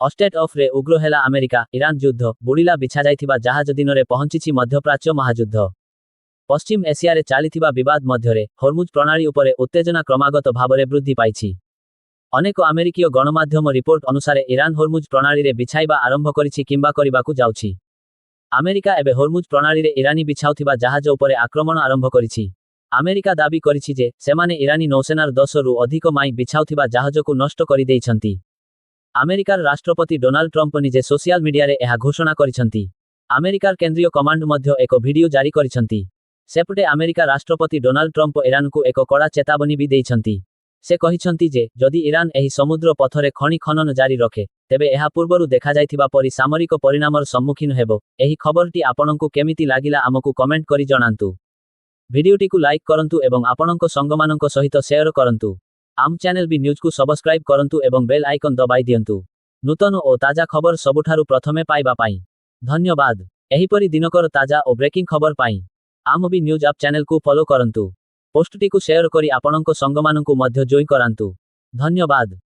State of रे उग्र हेला America Iran युद्ध बुड़िला बिछा जाइथिबा जहाज दिनरे पहुंचिछि मध्यप्राच्य महायुद्ध। पश्चिम एशिया रे चालिथिबा विवाद मध्यरे हर्मुज प्रणाली उपरे उत्तेजना क्रमागत भावरे वृद्धि पाइछि। अनेक अमेरिकीय गणमाध्यम रिपोर्ट अनुसारे ईरान हर्मुज प्रणाली रे बिछाइबा आरंभ करिछि किंबा करिबाकु जाउछि। अमेरिका एबे हर्मुज प्रणाली रे ईरानी बिछाउथिबा जहाज उपरे आक्रमण आरंभ करिछि। अमेरिका दाबी करिछि जे सेमाने ईरानी नौसेनार 10 रु अधिक माई बिछाउथिबा जहाजकु नष्ट करि देइछन्ति। अमेरिकार राष्ट्रपति डोनाल्ड ट्रम्प निजे सोशल मीडिया रे एहा घोषणा करिछन्ति। अमेरिकार केंद्रीय कमांड मध्य एक वीडियो जारी करिछन्ति। सेपटे अमेरिका राष्ट्रपति डोनाल्ड ट्रम्प ईरान को एक कड़ा चेतावनी भी देइछन्ति। से कहिछन्ति जे जदि ईरान एही समुद्र पथरे खनि खनन जारी रखे तेबे एहा पूर्वरु देखा जाइथिबा परि सामरिक परिणामर सम्मुखीन हेबो। एही खबरटी आपनकु केमिति लागिला आमकु कमेंट करि जणांतु। भिडियोटिकु लाइक करंतु एवं आपनक संगमानक सहित शेयर करंतु। आम चैनल बी न्यूज को सब्सक्राइब करंतु एवं बेल आइकन दबाई दियंतु नूतन ओ ताजा खबर सबुठारु प्रथमे पाइबा पाई। धन्यवाद। एहीपरि दिनकर ताजा ओ ब्रेकिंग खबर पाई आम बी न्यूज आप चैनल को फॉलो करंतु। पोस्टटी को शेयर करी आपनक संगमानकु मध्य जॉइन करांतु। धन्यवाद।